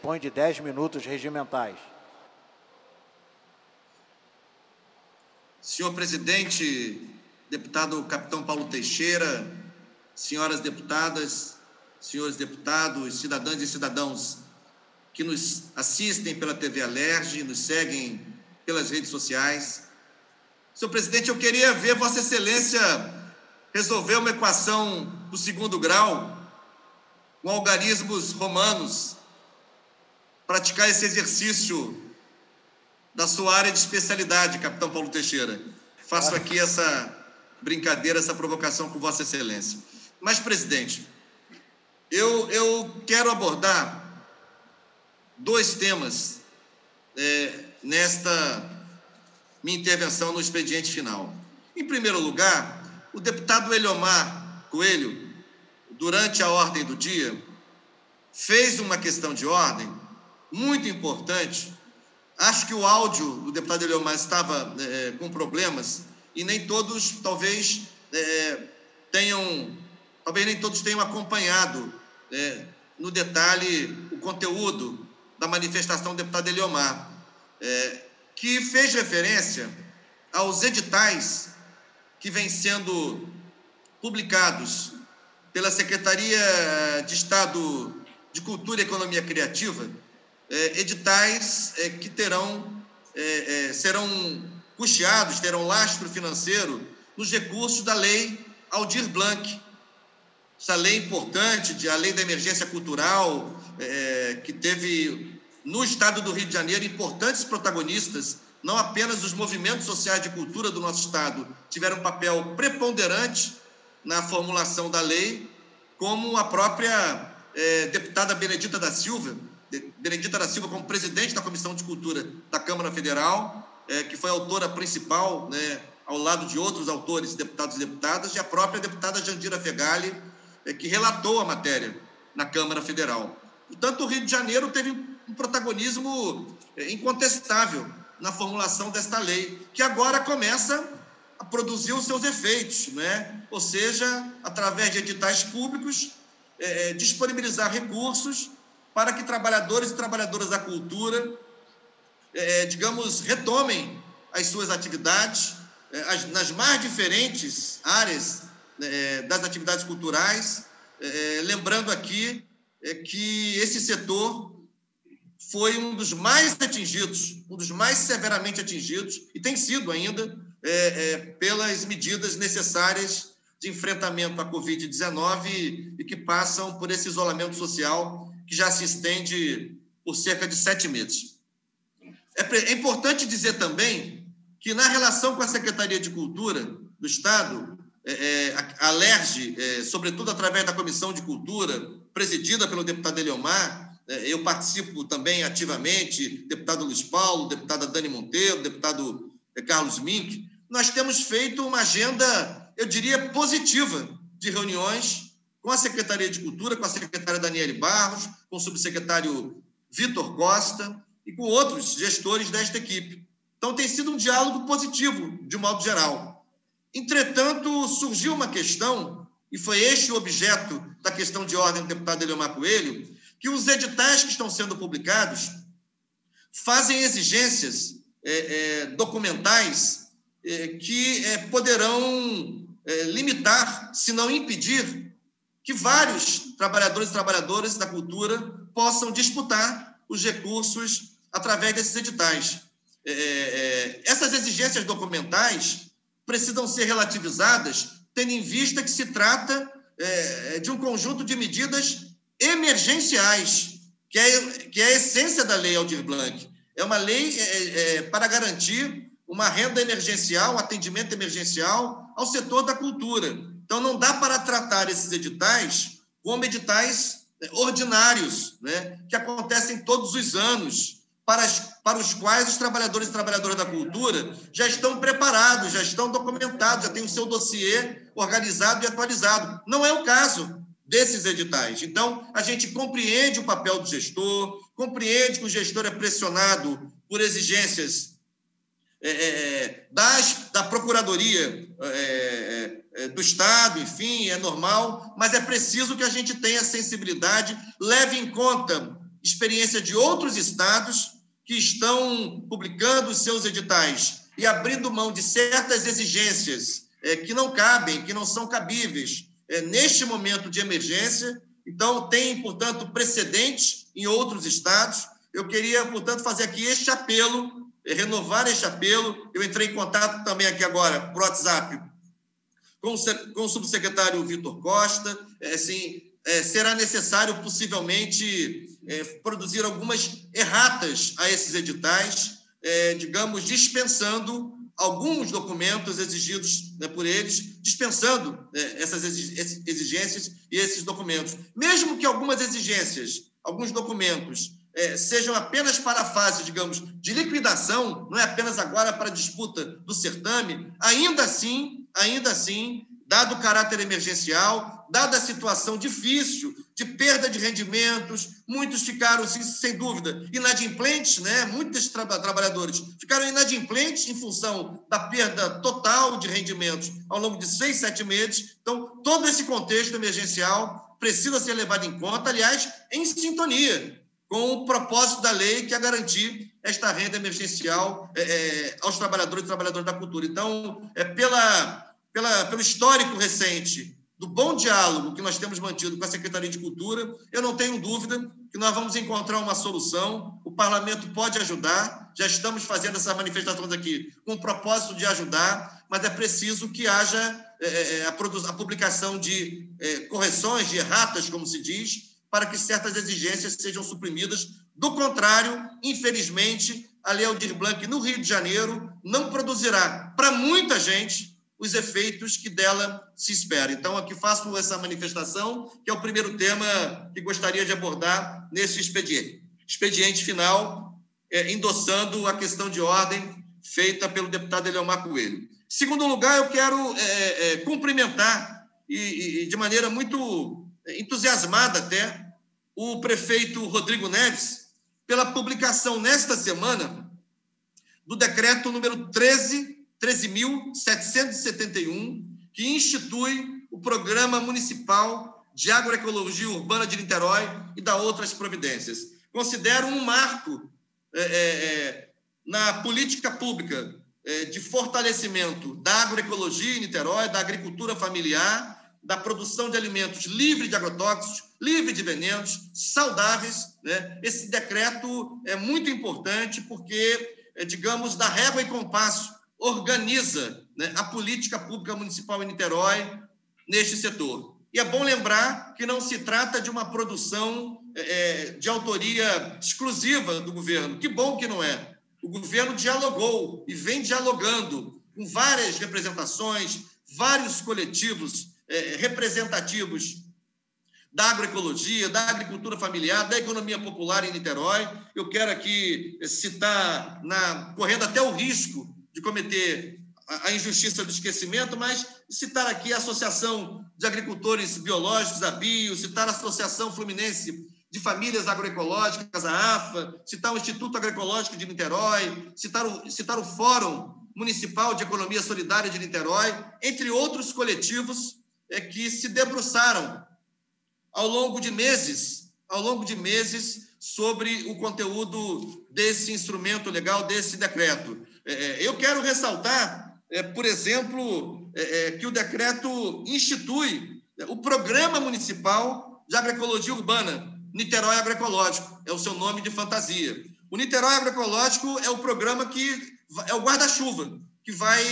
dispõe de 10 minutos regimentais. Senhor presidente, deputado capitão Paulo Teixeira, senhoras deputadas, senhores deputados, cidadãs e cidadãos que nos assistem pela TV Alerj, nos seguem pelas redes sociais. Senhor presidente, eu queria ver Vossa Excelência resolver uma equação do segundo grau com algarismos romanos, praticar esse exercício da sua área de especialidade, capitão Paulo Teixeira. Faço aqui essa brincadeira, essa provocação com Vossa Excelência. Mas, presidente, eu quero abordar dois temas nesta minha intervenção no expediente final. Em primeiro lugar, o deputado Eliomar Coelho, durante a ordem do dia, fez uma questão de ordem muito importante. Acho que o áudio do deputado Eliomar estava com problemas e nem todos, talvez nem todos tenham acompanhado no detalhe o conteúdo da manifestação do deputado Eliomar, que fez referência aos editais que vêm sendo publicados pela Secretaria de Estado de Cultura e Economia Criativa, editais que serão custeados, terão lastro financeiro nos recursos da Lei Aldir Blanc, essa lei importante, a Lei da Emergência Cultural, que teve no estado do Rio de Janeiro importantes protagonistas, não apenas os movimentos sociais de cultura do nosso estado tiveram um papel preponderante na formulação da lei, como a própria deputada Benedita da Silva como presidente da Comissão de Cultura da Câmara Federal, que foi a autora principal, ao lado de outros autores, deputados e deputadas, e a própria deputada Jandira Fegali, que relatou a matéria na Câmara Federal. Portanto, o Rio de Janeiro teve um protagonismo incontestável na formulação desta lei, que agora começa a produzir os seus efeitos, ou seja, através de editais públicos, disponibilizar recursos para que trabalhadores e trabalhadoras da cultura, retomem as suas atividades nas mais diferentes áreas das atividades culturais, lembrando aqui que esse setor foi um dos mais atingidos, um dos mais severamente atingidos, e tem sido ainda, pelas medidas necessárias de enfrentamento à Covid-19 e que passam por esse isolamento social que já se estende por cerca de 7 meses. É importante dizer também que, na relação com a Secretaria de Cultura do Estado, a Alerj, sobretudo através da Comissão de Cultura, presidida pelo deputado Eliomar, eu participo também ativamente, deputado Luiz Paulo, deputada Dani Monteiro, deputado Carlos Mink, nós temos feito uma agenda, eu diria, positiva de reuniões com a Secretaria de Cultura, com a secretária Daniele Barros, com o subsecretário Vitor Costa e com outros gestores desta equipe. Então, tem sido um diálogo positivo, de um modo geral. Entretanto, surgiu uma questão, e foi este o objeto da questão de ordem do deputado Eliomar Coelho, que os editais que estão sendo publicados fazem exigências documentais que poderão limitar, se não impedir, que vários trabalhadores e trabalhadoras da cultura possam disputar os recursos através desses editais. Essas exigências documentais precisam ser relativizadas, tendo em vista que se trata de um conjunto de medidas emergenciais, que é a essência da Lei Aldir Blanc. É uma lei para garantir uma renda emergencial, um atendimento emergencial ao setor da cultura. Então, não dá para tratar esses editais como editais ordinários, que acontecem todos os anos, para os quais os trabalhadores e trabalhadoras da cultura já estão preparados, já estão documentados, já têm o seu dossiê organizado e atualizado. Não é o caso desses editais. Então, a gente compreende o papel do gestor, compreende que o gestor é pressionado por exigências da Procuradoria do Estado, enfim, é normal, mas é preciso que a gente tenha sensibilidade, leve em conta experiência de outros estados que estão publicando os seus editais e abrindo mão de certas exigências que não cabem, que não são cabíveis neste momento de emergência. Então, tem, portanto, precedentes em outros estados. Eu queria, portanto, fazer aqui este apelo, renovar este apelo. Eu entrei em contato também aqui agora, por WhatsApp, com o subsecretário Vitor Costa. Será necessário, possivelmente, produzir algumas erratas a esses editais, digamos, dispensando alguns documentos exigidos por eles, dispensando essas exigências e esses documentos. Mesmo que algumas exigências, alguns documentos, sejam apenas para a fase, digamos, de liquidação, não é apenas agora para a disputa do certame, ainda assim, dado o caráter emergencial, dada a situação difícil de perda de rendimentos, muitos ficaram, sem dúvida, inadimplentes, né? Muitos trabalhadores ficaram inadimplentes em função da perda total de rendimentos ao longo de 6, 7 meses. Então, todo esse contexto emergencial precisa ser levado em conta, aliás, em sintonia com o propósito da lei, que é garantir esta renda emergencial aos trabalhadores e trabalhadoras da cultura. Então, pelo histórico recente do bom diálogo que nós temos mantido com a Secretaria de Cultura, eu não tenho dúvida que nós vamos encontrar uma solução. O Parlamento pode ajudar, já estamos fazendo essas manifestações aqui com o propósito de ajudar, mas é preciso que haja a publicação de correções, de erratas, como se diz, para que certas exigências sejam suprimidas. Do contrário, infelizmente, a Lei Aldir Blanc, no Rio de Janeiro, não produzirá para muita gente os efeitos que dela se espera. Então, aqui faço essa manifestação, que é o primeiro tema que gostaria de abordar nesse expediente final, endossando a questão de ordem feita pelo deputado Eliomar Coelho. Em segundo lugar, eu quero cumprimentar, e de maneira muito entusiasmada até, o prefeito Rodrigo Neves, pela publicação nesta semana do decreto número 13.771, que institui o Programa Municipal de Agroecologia Urbana de Niterói e dá outras providências. Considero um marco na política pública de fortalecimento da agroecologia em Niterói, da agricultura familiar, da produção de alimentos livre de agrotóxicos, livre de venenos, saudáveis, né? Esse decreto é muito importante porque, digamos, dá régua e compasso, organiza, né, a política pública municipal em Niterói neste setor. E é bom lembrar que não se trata de uma produção de autoria exclusiva do governo. Que bom que não é. O governo dialogou e vem dialogando com várias representações, vários coletivos representativos da agroecologia, da agricultura familiar, da economia popular em Niterói. Eu quero aqui citar, correndo até o risco de cometer a injustiça do esquecimento, mas citar aqui a Associação de Agricultores Biológicos, a BIO, citar a Associação Fluminense de Famílias Agroecológicas, a AFA, citar o Instituto Agroecológico de Niterói, citar o Fórum Municipal de Economia Solidária de Niterói, entre outros coletivos que se debruçaram ao longo de meses sobre o conteúdo desse instrumento legal, desse decreto. Eu quero ressaltar, por exemplo, que o decreto institui o Programa Municipal de Agroecologia Urbana, Niterói Agroecológico, é o seu nome de fantasia. O Niterói Agroecológico é o programa que é o guarda-chuva, que vai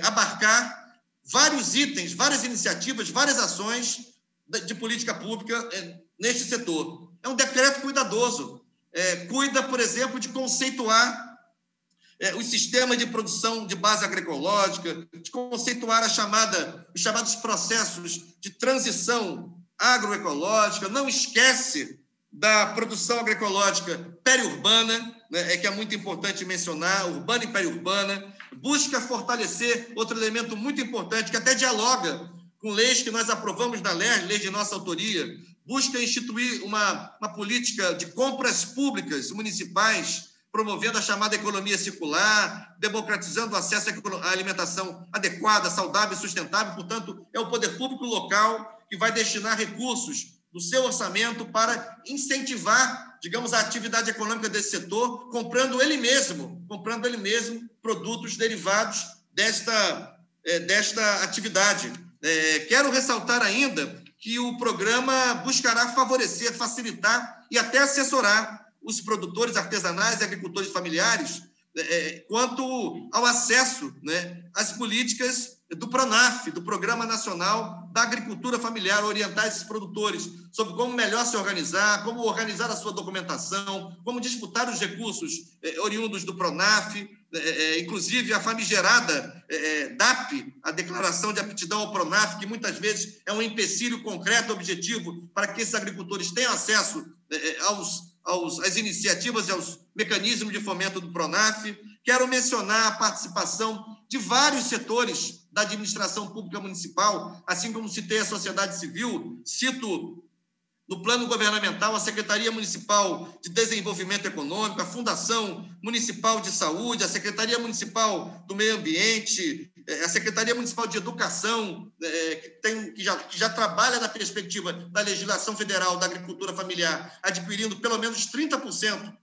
abarcar vários itens, várias iniciativas, várias ações de política pública neste setor. É um decreto cuidadoso. Cuida, por exemplo, de conceituar o sistema de produção de base agroecológica, de conceituar os chamados processos de transição agroecológica, não esquece da produção agroecológica periurbana, né, que é muito importante mencionar, urbana e periurbana, busca fortalecer outro elemento muito importante, que até dialoga com leis que nós aprovamos na LERJ, leis de nossa autoria, busca instituir uma política de compras públicas municipais, promovendo a chamada economia circular, democratizando o acesso à alimentação adequada, saudável e sustentável. Portanto, é o poder público local que vai destinar recursos do seu orçamento para incentivar, digamos, a atividade econômica desse setor, comprando ele mesmo produtos derivados desta atividade. Quero ressaltar ainda que o programa buscará favorecer, facilitar e até assessorar os produtores artesanais e agricultores familiares quanto ao acesso, né, às políticas do PRONAF, do Programa Nacional da Agricultura Familiar, orientar esses produtores sobre como melhor se organizar, como organizar a sua documentação, como disputar os recursos oriundos do PRONAF, inclusive a famigerada DAP, a Declaração de Aptidão ao PRONAF, que muitas vezes é um empecilho concreto, objetivo, para que esses agricultores tenham acesso às iniciativas e aos mecanismos de fomento do PRONAF. Quero mencionar a participação de vários setores da administração pública municipal, assim como citei a sociedade civil, cito no plano governamental a Secretaria Municipal de Desenvolvimento Econômico, a Fundação Municipal de Saúde, a Secretaria Municipal do Meio Ambiente, a Secretaria Municipal de Educação, que já trabalha na perspectiva da legislação federal da agricultura familiar, adquirindo pelo menos 30%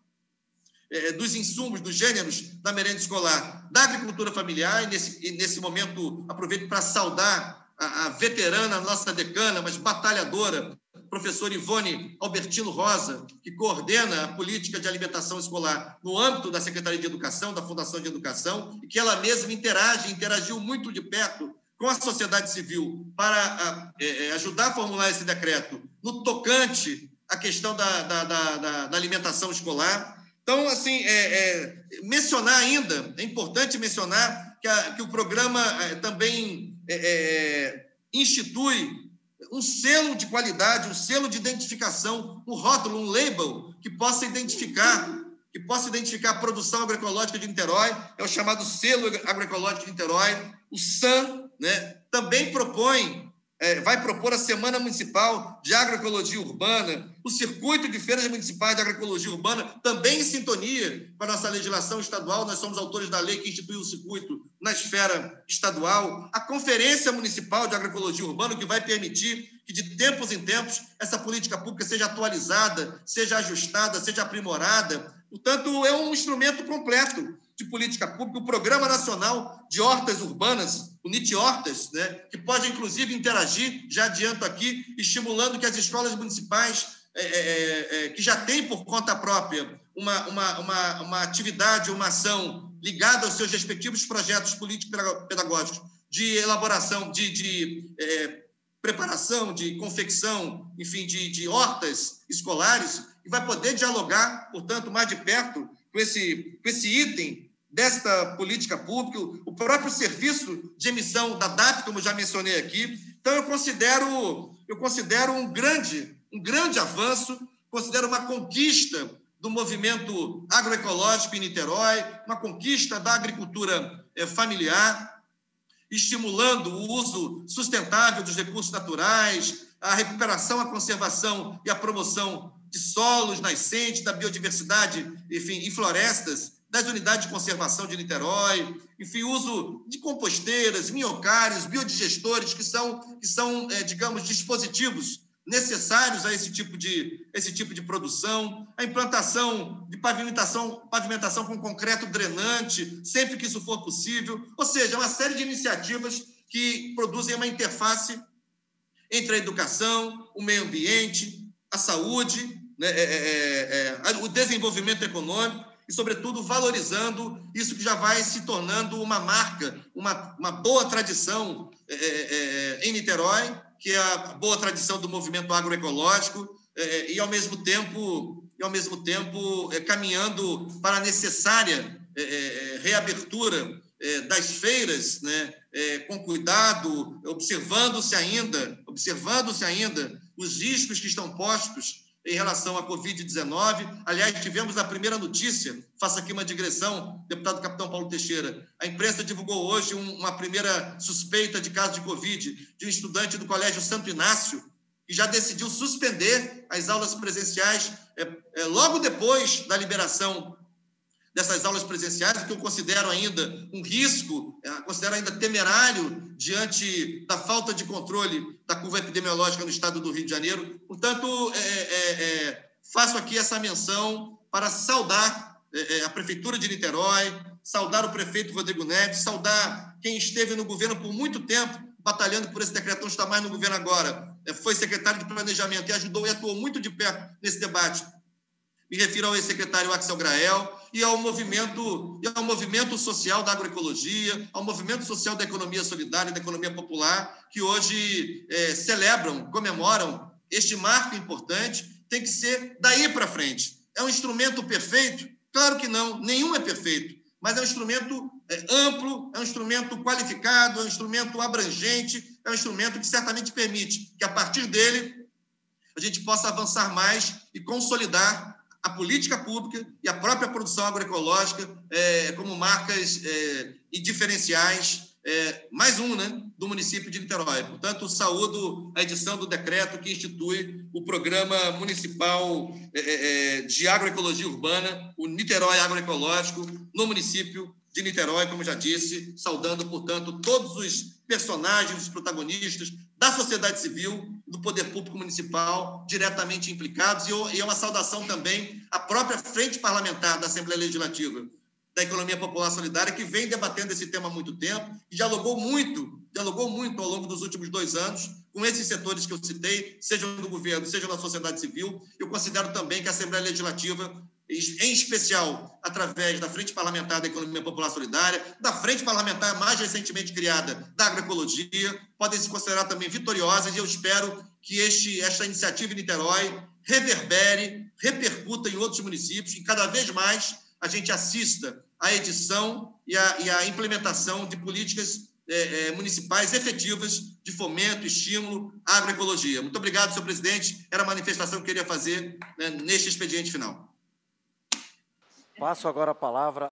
dos insumos, dos gêneros da merenda escolar da agricultura familiar. E nesse momento aproveito para saudar a veterana, nossa decana, mas batalhadora, professora Ivone Albertino Rosa, que coordena a política de alimentação escolar no âmbito da Secretaria de Educação, da Fundação de Educação, e que ela mesma interagiu muito de perto com a sociedade civil para ajudar a formular esse decreto no tocante à questão da alimentação escolar. Então, assim, mencionar ainda, é importante mencionar que o programa também institui um selo de qualidade, um selo de identificação, um rótulo, um label que possa identificar a produção agroecológica de Niterói, é o chamado selo agroecológico de Niterói. O SAM, né, também vai propor a Semana Municipal de Agroecologia Urbana, o Circuito de Feiras Municipais de Agroecologia Urbana, também em sintonia com a nossa legislação estadual. Nós somos autores da lei que instituiu o circuito na esfera estadual, a Conferência Municipal de Agroecologia Urbana, que vai permitir que, de tempos em tempos, essa política pública seja atualizada, seja ajustada, seja aprimorada. Portanto, é um instrumento completo de política pública, o Programa Nacional de Hortas Urbanas, o NIT-Hortas, né, que pode, inclusive, interagir, já adianto aqui, estimulando que as escolas municipais, que já têm por conta própria uma atividade, uma ação ligada aos seus respectivos projetos político-pedagógicos de elaboração, de preparação, de confecção, enfim, de hortas escolares, e vai poder dialogar, portanto, mais de perto com esse item desta política pública, o próprio serviço de emissão da DAP, como já mencionei aqui. Então, eu considero um grande avanço, considero uma conquista do movimento agroecológico em Niterói, uma conquista da agricultura familiar, estimulando o uso sustentável dos recursos naturais, a recuperação, a conservação e a promoção de solos nascentes, da biodiversidade, enfim, e florestas, das unidades de conservação de Niterói, enfim, uso de composteiras, minhocários, biodigestores, que são digamos, dispositivos necessários a esse tipo de produção, a implantação de pavimentação com concreto drenante, sempre que isso for possível, ou seja, uma série de iniciativas que produzem uma interface entre a educação, o meio ambiente, a saúde, né, o desenvolvimento econômico e, sobretudo, valorizando isso que já vai se tornando uma marca, uma boa tradição em Niterói, que é a boa tradição do movimento agroecológico, e, ao mesmo tempo, caminhando para a necessária reabertura das feiras, né, com cuidado, observando-se ainda os riscos que estão postos em relação à Covid-19. Aliás, tivemos a primeira notícia, faço aqui uma digressão, deputado Capitão Paulo Teixeira. A imprensa divulgou hoje uma primeira suspeita de caso de Covid de um estudante do Colégio Santo Inácio, que já decidiu suspender as aulas presenciais logo depois da liberação dessas aulas presenciais, o que eu considero ainda um risco, considero ainda temerário diante da falta de controle da curva epidemiológica no estado do Rio de Janeiro. Portanto, faço aqui essa menção para saudar a Prefeitura de Niterói, saudar o prefeito Rodrigo Neves, saudar quem esteve no governo por muito tempo, batalhando por esse decreto, não está mais no governo agora, foi secretário de Planejamento e ajudou e atuou muito de perto nesse debate. Me refiro ao ex-secretário Axel Grael e ao movimento social da agroecologia, ao movimento social da economia solidária, da economia popular, que hoje celebram, comemoram este marco importante. Tem que ser daí para frente. É um instrumento perfeito? Claro que não, nenhum é perfeito, mas é um instrumento amplo, é um instrumento qualificado, é um instrumento abrangente, é um instrumento que certamente permite que, a partir dele, a gente possa avançar mais e consolidar a política pública e a própria produção agroecológica como marcas e diferenciais, mais um, né, do município de Niterói. Portanto, saúdo a edição do decreto que institui o Programa Municipal de Agroecologia Urbana, o Niterói Agroecológico, no município de Niterói, como já disse, saudando, portanto, todos os personagens, os protagonistas da sociedade civil, do poder público municipal, diretamente implicados, e é uma saudação também à própria Frente Parlamentar da Assembleia Legislativa da Economia Popular Solidária, que vem debatendo esse tema há muito tempo e dialogou muito ao longo dos últimos 2 anos com esses setores que eu citei, sejam do governo, sejam da sociedade civil. Eu considero também que a Assembleia Legislativa, em especial através da Frente Parlamentar da Economia Popular Solidária, da Frente Parlamentar mais recentemente criada da Agroecologia, podem se considerar também vitoriosas, e eu espero que esta iniciativa em Niterói repercuta em outros municípios, e cada vez mais a gente assista à edição e à implementação de políticas municipais efetivas de fomento, estímulo à agroecologia. Muito obrigado, senhor presidente. Era a manifestação que eu queria fazer, né, neste expediente final. Passo agora a palavra